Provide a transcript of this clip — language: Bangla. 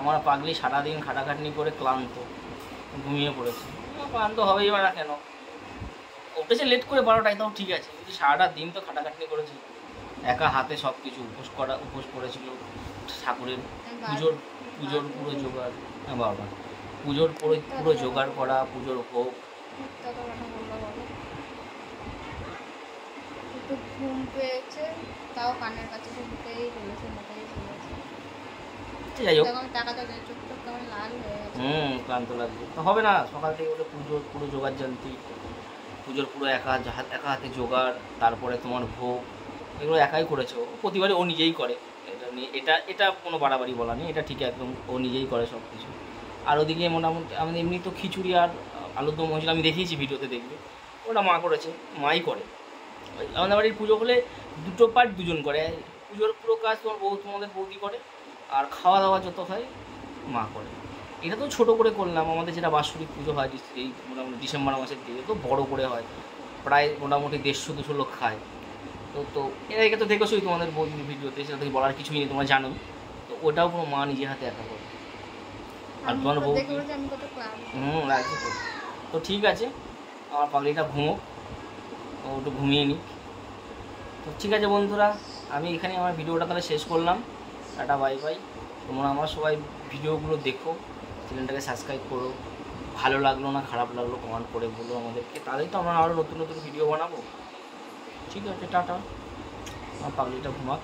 আমার পাগলি সারাদিন খাটাখাটনি করে ক্লান্ত, ঘুমিয়ে পড়েছে। ক্লান্ত হবেই বা না কেন, উঠেছে লেট করে 12টায়, তাও ঠিক আছে, কিন্তু সারাটা দিন তো খাটাখাটনি করেছে। একা হাতে সব কিছু উপোস করেছিল ঠাকুরের পুজোর পুজোর পুরো জোগাড়। হ্যাঁ বাবা, পুজোর পুরো জোগাড় করা, পুজোর ভোগ। ঘুম পেয়েছে, তাও কানের কাছে ঢুকেই চলেছে, মোটেই চলেছে। যাই হোক, ক্লান্ত লাগবে তো, হবে না, সকাল থেকে ওটা পুজোর পুরো জোগাড় জানতি, পুজোর পুরো একা হাতে জোগাড়, তারপরে তোমার ভোগ, এগুলো একাই করেছে। ও প্রতিবারই ও নিজেই করে, এটা নিয়ে এটা কোনো বাড়াবাড়ি বলা নেই, এটা ঠিক একদম ও নিজেই করে সব কিছু। আর ওদিকে মোটামুটি আমি এমনি তো খিচুড়ি আর আলুর দম হয়েছিল, আমি দেখিয়েছি ভিডিওতে, দেখবে ওটা মা করেছে, মাই করে। আমাদের বাড়ির পুজো হলে দুটো পার্ট দুজন করে, পুজোর পুরো কাজ তোমাদের বৌদি করে, আর খাওয়া দাওয়া যত হয় মা করে। এটা তো ছোটো করে করলাম, আমাদের যেটা বাৎসরিক পুজো হয় এই মোটামুটি ডিসেম্বর মাসের দিকে তো বড়ো করে হয়, প্রায় মোটামুটি 150-200 লোক খায়। তো এর আগে তো দেখেছোই তোমাদের বৌদির ভিডিওতে, সেটা থেকে বলার কিছুই নেই, তোমরা জানো। তো ওটাও পুরো মা নিজে হাতে একা করে। আর তোমার বৌদি লাগছে তো। তো ঠিক আছে, আমার পাগলিটা ঘুমোক, ও একটু ঘুমিয়ে নিক। তো ঠিক আছে বন্ধুরা, আমি এখানে আমার ভিডিওটা তাহলে শেষ করলাম। Tata bye bye. তোমরা আমার সবাই ভিডিওগুলো দেখো, চ্যানেলটাকে সাবস্ক্রাইব করো, ভালো লাগলো না খারাপ লাগলো কমেন্ট করে বলো আমাদেরকে, তাহলেই তো আমরা আরও নতুন নতুন ভিডিও বানাবো। ঠিক আছে, টাটা। আমার পাগলিটা ঘুমাক।